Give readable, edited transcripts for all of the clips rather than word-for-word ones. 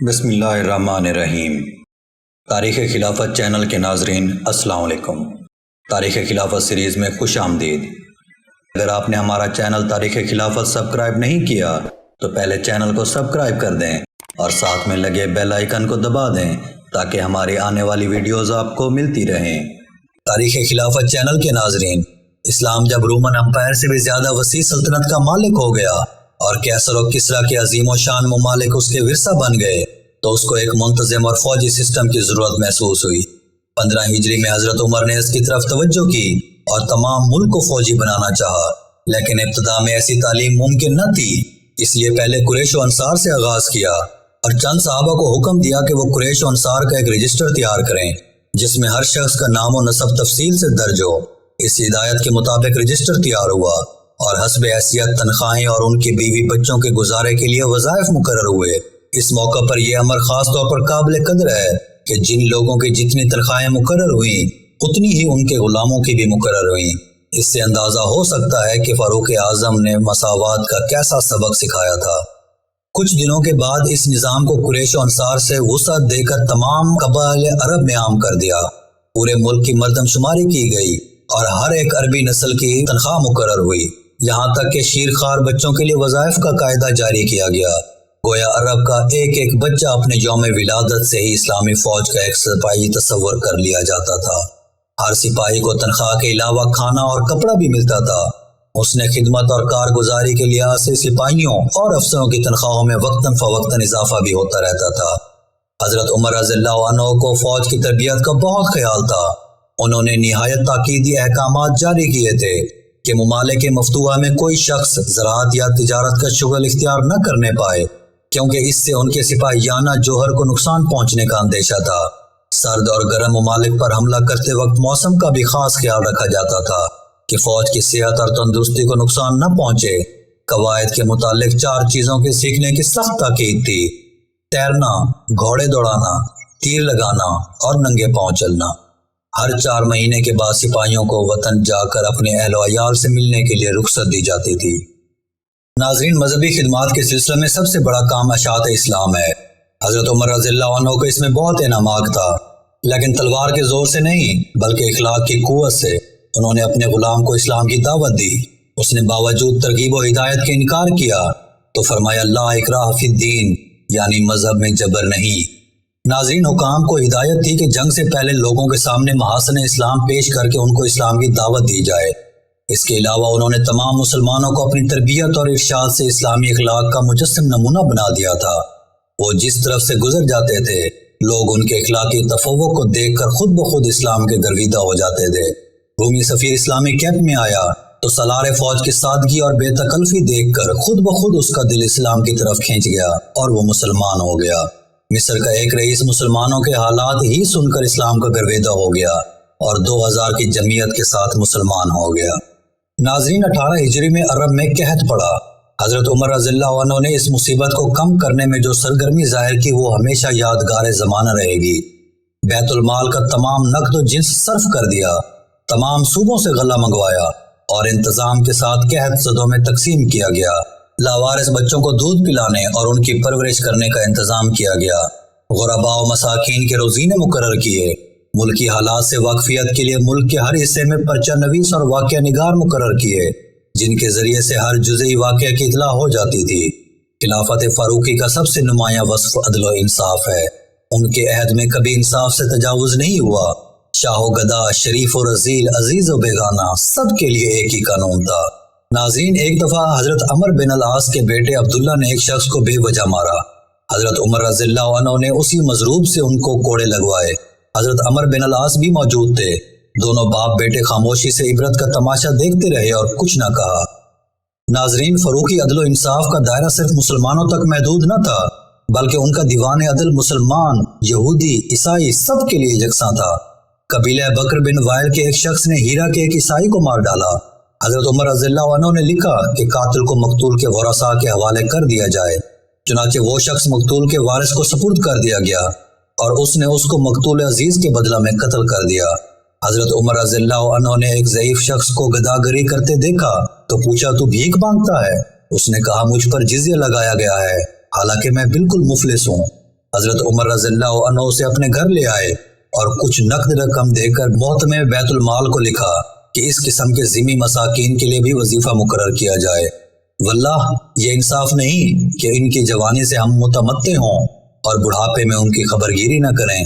بسم اللہ الرحمن الرحیم۔ تاریخ خلافت چینل کے ناظرین السلام علیکم۔ تاریخ خلافت سیریز میں خوش آمدید۔ اگر آپ نے ہمارا چینل تاریخ خلافت سبسکرائب نہیں کیا تو پہلے چینل کو سبسکرائب کر دیں اور ساتھ میں لگے بیل آئیکن کو دبا دیں تاکہ ہماری آنے والی ویڈیوز آپ کو ملتی رہیں۔ تاریخ خلافت چینل کے ناظرین، اسلام جب رومن امپائر سے بھی زیادہ وسیع سلطنت کا مالک ہو گیا اور کیسر و کسریٰ کے عظیم و شان ممالک اس کے ورثہ بن گئے تو اس کو ایک منتظم اور فوجی سسٹم کی ضرورت محسوس ہوئی۔ 15 ہجری میں حضرت عمر نے اس کی طرف توجہ کی اور تمام ملک کو فوجی بنانا چاہا، لیکن ابتدا میں ایسی تعلیم ممکن نہ تھی، اس لیے پہلے قریش و انصار سے آغاز کیا اور چند صحابہ کو حکم دیا کہ وہ قریش و انصار کا ایک رجسٹر تیار کریں جس میں ہر شخص کا نام و نسب تفصیل سے درج ہو۔ اس ہدایت کے مطابق رجسٹر تیار ہوا اور حسب حیثیت تنخواہیں اور ان کی بیوی بچوں کے گزارے کے لیے وظائف مقرر ہوئے۔ اس موقع پر یہ امر خاص طور پر قابل قدر ہے کہ جن لوگوں کی جتنی تنخواہیں مقرر ہوئیں اتنی ہی ان کے غلاموں کی بھی مقرر ہوئیں۔ اس سے اندازہ ہو سکتا ہے کہ فاروق اعظم نے مساوات کا کیسا سبق سکھایا تھا۔ کچھ دنوں کے بعد اس نظام کو قریش و انصار سے وسعت دے کر تمام قبائل عرب میں عام کر دیا۔ پورے ملک کی مردم شماری کی گئی اور ہر ایک عربی نسل کی تنخواہ مقرر ہوئی، یہاں تک کہ شیرخوار بچوں کے لیے وظائف کا قاعدہ جاری کیا گیا۔ گویا عرب کا ایک ایک بچہ اپنے یوم ولادت سے ہی اسلامی فوج کا ایک سپاہی تصور کر لیا جاتا تھا۔ ہر سپاہی کو تنخواہ کے علاوہ کھانا اور کپڑا بھی ملتا تھا۔ اس نے خدمت اور کارگزاری کے لحاظ سے سپاہیوں اور افسروں کی تنخواہوں میں وقتاً فوقتاً اضافہ بھی ہوتا رہتا تھا۔ حضرت عمر رضی اللہ عنہ کو فوج کی تربیت کا بہت خیال تھا۔ انہوں نے نہایت تاکیدی احکامات جاری کیے تھے کہ ممالک مفتوحہ میں کوئی شخص زراعت یا تجارت کا شغل اختیار نہ کرنے پائے، کیونکہ اس سے ان کے سپاہیانہ جوہر کو نقصان پہنچنے کا اندیشہ تھا۔ سرد اور گرم ممالک پر حملہ کرتے وقت موسم کا بھی خاص خیال رکھا جاتا تھا کہ فوج کی صحت اور تندرستی کو نقصان نہ پہنچے۔ قواعد کے متعلق 4 چیزوں کے سیکھنے کی سخت تاکید تھی: تیرنا، گھوڑے دوڑانا، تیر لگانا اور ننگے پاؤں چلنا۔ ہر 4 مہینے کے بعد سپاہیوں کو وطن جا کر اپنے اہل و عیال سے ملنے کے لیے رخصت دی جاتی تھی۔ ناظرین، مذہبی خدمات کے سلسلے میں سب سے بڑا کام اشاعت اسلام ہے۔ حضرت عمر رضی اللہ عنہ کو اس میں بہت انہماک تھا، لیکن تلوار کے زور سے نہیں بلکہ اخلاق کی قوت سے انہوں نے اپنے غلام کو اسلام کی دعوت دی۔ اس نے باوجود ترغیب و ہدایت کے انکار کیا تو فرمایا لا اکراہ فی الدین، یعنی مذہب میں جبر نہیں۔ ناظرین، حکام کو ہدایت تھی کہ جنگ سے پہلے لوگوں کے سامنے محاسن اسلام پیش کر کے ان کو اسلام کی دعوت دی جائے۔ اس کے علاوہ انہوں نے تمام مسلمانوں کو اپنی تربیت اور ارشاد سے اسلامی اخلاق کا مجسم نمونہ بنا دیا تھا۔ وہ جس طرف سے گزر جاتے تھے لوگ ان کے اخلاقی تفوق کو دیکھ کر خود بخود اسلام کے گرویدہ ہو جاتے تھے۔ رومی سفیر اسلامی کیمپ میں آیا تو سالار فوج کی سادگی اور بے تکلفی دیکھ کر خود بخود اس کا دل اسلام کی طرف کھینچ گیا اور وہ مسلمان ہو گیا۔ مصر کا ایک رئیس مسلمانوں کے حالات ہی سن کر اسلام کا گرویدہ ہو گیا اور 2000 کی جمعیت کے ساتھ مسلمان ہو گیا۔ ناظرین، 18 ہجری میں عرب میں قحط پڑا۔ حضرت عمر رضی اللہ عنہ نے اس مصیبت کو کم کرنے میں جو سرگرمی ظاہر کی وہ ہمیشہ یادگار زمانہ رہے گی۔ بیت المال کا تمام نقد و جنس صرف کر دیا، تمام صوبوں سے غلہ منگوایا اور انتظام کے ساتھ قحط زدوں میں تقسیم کیا گیا۔ لاوارث بچوں کو دودھ پلانے اور ان کی پرورش کرنے کا انتظام کیا گیا۔ غرباء و مساکین کے روزینے مقرر کیے۔ ملکی حالات سے واقفیت کے لیے ملک کے ہر حصے میں پرچہ نویس اور واقعہ نگار مقرر کیے جن کے ذریعے سے ہر جزئی واقعہ کی اطلاع ہو جاتی تھی۔ خلافت فاروقی کا سب سے نمایاں وصف عدل و انصاف ہے۔ ان کے عہد میں کبھی انصاف سے تجاوز نہیں ہوا۔ شاہ و گدا، شریف و رذیل، عزیز و بیگانہ، سب کے لیے ایک ہی قانون تھا۔ ناظرین، ایک دفعہ حضرت عمر بن العاص کے بیٹے عبداللہ نے ایک شخص کو بے وجہ مارا۔ حضرت عمر رضی اللہ عنہ نے اسی مضروب سے ان کو کوڑے لگوائے۔ حضرت عمر بن العاص بھی موجود تھے۔ دونوں باپ بیٹے خاموشی سے عبرت کا تماشا دیکھتے رہے اور کچھ نہ کہا۔ ناظرین، فاروقی عدل و انصاف کا دائرہ صرف مسلمانوں تک محدود نہ تھا بلکہ ان کا دیوان عدل مسلمان، یہودی، عیسائی سب کے لیے یکساں تھا۔ قبیلہ بکر بن وائل کے ایک شخص نے ہیرا کے ایک عیسائی کو مار ڈالا۔ حضرت عمر رضی اللہ عنہ نے لکھا کہ قاتل کو مقتول کے ورثاء کے حوالے کر دیا جائے۔ چنانچہ وہ شخص مقتول کے وارث کو سپرد کر دیا گیا اور اس نے اس کو مقتول عزیز کے بدلہ میں قتل کر دیا۔ حضرت عمر رضی اللہ عنہ نے ایک ضعیف شخص کو گداگری کرتے دیکھا تو پوچھا تو بھیک مانگتا ہے؟ اس نے کہا مجھ پر جزیہ لگایا گیا ہے، حالانکہ میں بالکل مفلس ہوں۔ حضرت عمر رضی اللہ عنہ اسے اپنے گھر لے آئے اور کچھ نقد رقم دے کر محتمے بیت المال کو لکھا کہ اس قسم کے ذمی مساکین کے لیے بھی وظیفہ مقرر کیا جائے۔ واللہ یہ انصاف نہیں کہ ان کی جوانی سے ہم متمتع ہوں اور بڑھاپے میں ان کی خبرگیری نہ کریں۔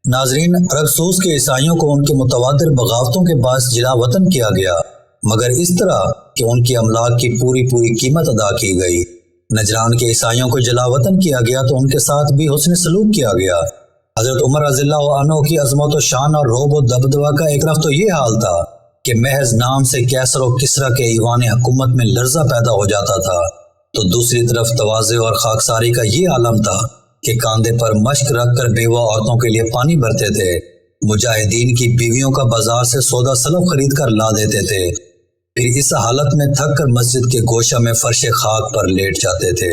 ناظرین، رکسوس کے عیسائیوں کو ان کے متواتر بغاوتوں کے باعث جلا وطن کیا گیا، مگر اس طرح کہ ان کی املاک کی پوری قیمت ادا کی گئی۔ نجران کے عیسائیوں کو جلا وطن کیا گیا تو ان کے ساتھ بھی حسن سلوک کیا گیا۔ حضرت عمر رضی اللہ عنہ کی عظمت و شان اور رعب و دبدبہ کا ایک طرف تو یہ حال تھا کہ محض نام سے کیسر و کسریٰ کے ایوان حکومت میں لرزہ پیدا ہو جاتا تھا، تو دوسری طرف تواضع اور خاکساری کا یہ عالم تھا کہ کاندھے پر مشک رکھ کر بیوہ عورتوں کے لیے پانی بھرتے تھے، مجاہدین کی بیویوں کا بازار سے سودا سلف خرید کر لا دیتے تھے، پھر اس حالت میں تھک کر مسجد کے گوشہ میں فرش خاک پر لیٹ جاتے تھے۔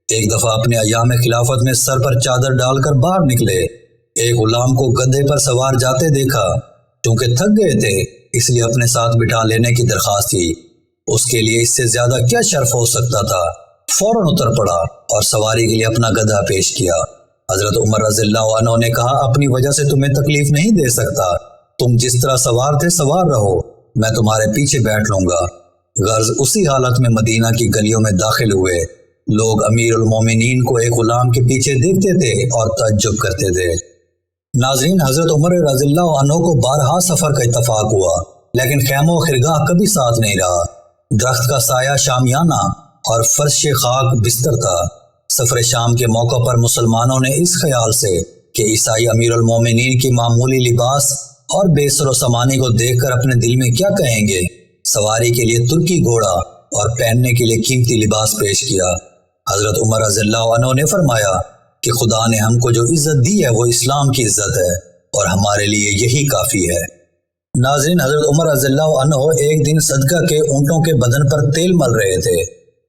ایک دفعہ اپنے ایام خلافت میں سر پر چادر ڈال کر باہر نکلے، ایک غلام کو گدھے پر سوار جاتے دیکھا، چونکہ تھک گئے تھے اس لیے اپنے ساتھ بٹھا لینے کی درخواست کی۔ اس کے لیے اس سے زیادہ کیا شرف ہو سکتا تھا؟ فوراً اتر پڑا اور سواری کے لیے اپنا گدھا پیش کیا۔ حضرت عمر رضی اللہ عنہ نے کہا، اپنی وجہ سے تمہیں تکلیف نہیں دے سکتا، تم جس طرح سوار تھے سوار رہو، میں تمہارے پیچھے بیٹھ لوں گا۔ غرض اسی حالت میں مدینہ کی گلیوں میں داخل ہوئے۔ لوگ امیر المومنین کو ایک غلام کے پیچھے دیکھتے تھے اور تعجب کرتے تھے۔ ناظرین، حضرت عمر رضی اللہ عنہ کو بارہا سفر کا اتفاق ہوا، لیکن خیمہ و خرگاہ کبھی ساتھ نہیں رہا۔ درخت کا سایہ شامیانہ اور فرش خاک بستر تھا۔ سفر شام کے موقع پر مسلمانوں نے اس خیال سے کہ عیسائی امیر المومنین کی معمولی لباس اور بے سر و سامانی کو دیکھ کر اپنے دل میں کیا کہیں گے، سواری کے لیے ترکی گھوڑا اور پہننے کے لیے قیمتی لباس پیش کیا۔ حضرت عمر رضی اللہ عنہ نے فرمایا کہ خدا نے ہم کو جو عزت دی ہے وہ اسلام کی عزت ہے اور ہمارے لیے یہی کافی ہے۔ ناظرین، حضرت عمر رضی اللہ عنہ ایک دن صدقہ کے اونٹوں کے بدن پر تیل مل رہے تھے۔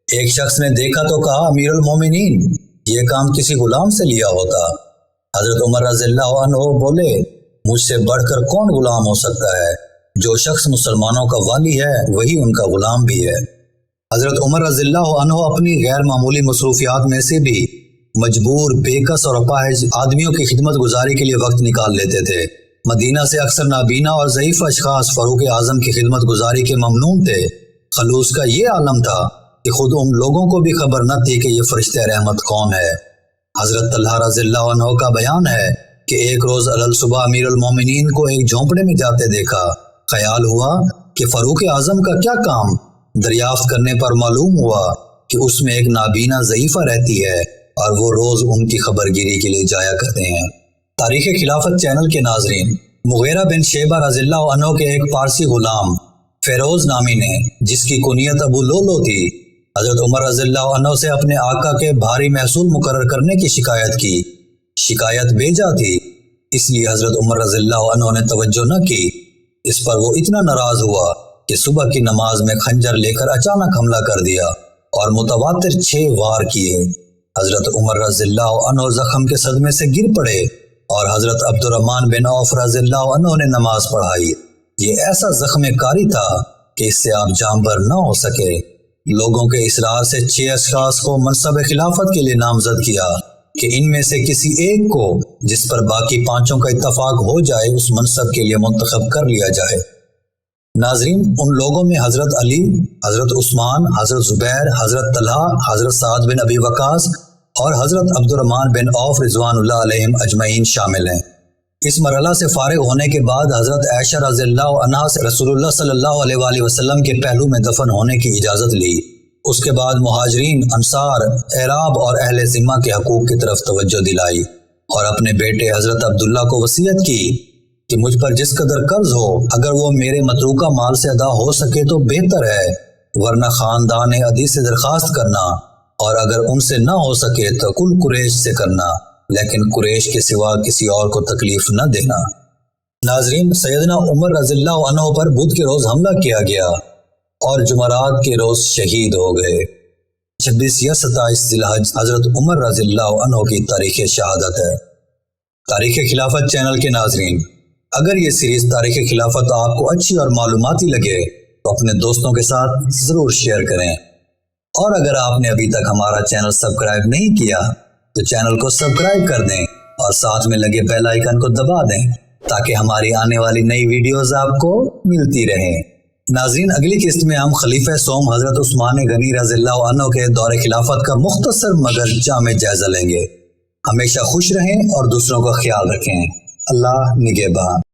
ایک شخص نے دیکھا تو کہا، امیر المومنین، یہ کام کسی غلام سے لیا ہوتا۔ حضرت عمر رضی اللہ عنہ بولے، مجھ سے بڑھ کر کون غلام ہو سکتا ہے؟ جو شخص مسلمانوں کا والی ہے وہی ان کا غلام بھی ہے۔ حضرت عمر رضی اللہ عنہ اپنی غیر معمولی مصروفیات میں سے بھی مجبور، بےکس اور اپاہج آدمیوں کی خدمت گزاری کے لیے وقت نکال لیتے تھے۔ مدینہ سے اکثر نابینا اور ضعیف اشخاص فاروق اعظم کی خدمت گزاری کے ممنون تھے۔ خلوص کا یہ عالم تھا کہ خود ان لوگوں کو بھی خبر نہ تھی کہ یہ فرشتہ رحمت کون ہے۔ حضرت طلحہ رضی اللہ عنہ کا بیان ہے کہ ایک روز صبح امیر المومنین کو ایک جھونپڑے میں جاتے دیکھا۔ خیال ہوا کہ فاروق اعظم کا کیا کام؟ دریافت کرنے پر معلوم ہوا کہ اس میں ایک نابینا ضعیفہ رہتی ہے اور وہ روز ان کی خبرگیری کے لیے جایا کرتے ہیں۔ تاریخ خلافت چینل کے ناظرین، مغیرہ بن شیبہ رضی اللہ عنہ کے ایک پارسی غلام فیروز نامی نے، جس کی کنیت ابو لولو تھی، حضرت عمر رضی اللہ عنہ سے اپنے آقا کے بھاری محصول مقرر کرنے کی شکایت کی۔ شکایت بیجا تھی، اس لیے حضرت عمر رضی اللہ عنہ نے توجہ نہ کی۔ اس پر وہ اتنا ناراض ہوا کہ صبح کی نماز میں خنجر لے کر اچانک حملہ کر دیا اور متواتر 6 وار کیے۔ حضرت عمر رضی اللہ عنہ زخم کے صدمے سے گر پڑے اور حضرت عبد الرحمن بن عوف رضی اللہ عنہ نے نماز پڑھائی۔ یہ ایسا زخم کاری تھا کہ اس سے آپ جانبر نہ ہو سکے۔ لوگوں کے اصرار سے 6 اشخاص کو منصب خلافت کے لیے نامزد کیا کہ ان میں سے کسی ایک کو، جس پر باقی 5 کا اتفاق ہو جائے، اس منصب کے لیے منتخب کر لیا جائے۔ ناظرین، ان لوگوں میں حضرت علی، حضرت عثمان، حضرت زبیر، حضرت طلحہ، حضرت سعد بن ابی وقاص اور حضرت عبد الرحمن بن عوف رضوان اللہ علیہم اجمعین شامل ہیں۔ اس مرحلہ سے فارغ ہونے کے بعد حضرت عائشہ رضی اللہ عنہا سے رسول اللہ صلی اللہ علیہ وآلہ وسلم کے پہلو میں دفن ہونے کی اجازت لی۔ اس کے بعد مہاجرین، انصار، اعراب اور اہل ذمہ کے حقوق کی طرف توجہ دلائی اور اپنے بیٹے حضرت عبداللہ کو وصیت کی کہ مجھ پر جس قدر قرض ہو، اگر وہ میرے متروکہ مال سے ادا ہو سکے تو بہتر ہے، ورنہ خاندان عدی سے درخواست کرنا، اور اگر ان سے نہ ہو سکے تو کل قریش سے کرنا، لیکن قریش کے سوا کسی اور کو تکلیف نہ دینا۔ ناظرین، سیدنا عمر رضی اللہ عنہ پر بدھ کے روز حملہ کیا گیا اور جمعرات کے روز شہید ہو گئے۔ 26 یا 27 ذی الحج حضرت عمر رضی اللہ عنہ کی تاریخ شہادت ہے۔ تاریخ خلافت چینل کے ناظرین، اگر یہ سیریز تاریخ خلافت آپ کو اچھی اور معلوماتی لگے تو اپنے دوستوں کے ساتھ ضرور شیئر کریں، اور اگر آپ نے ابھی تک ہمارا چینل سبسکرائب نہیں کیا تو تو چینل کو سبسکرائب کر دیں اور ساتھ میں لگے بیل آئیکن کو دبا دیں تاکہ ہماری آنے والی نئی ویڈیوز آپ کو ملتی رہیں۔ ناظرین، اگلی قسط میں ہم خلیفہ سوم حضرت عثمان غنی رضی اللہ عنہ کے دور خلافت کا مختصر مگر جامع جائزہ لیں گے۔ ہمیشہ خوش رہیں اور دوسروں کا خیال رکھیں۔ اللہ نگہبان۔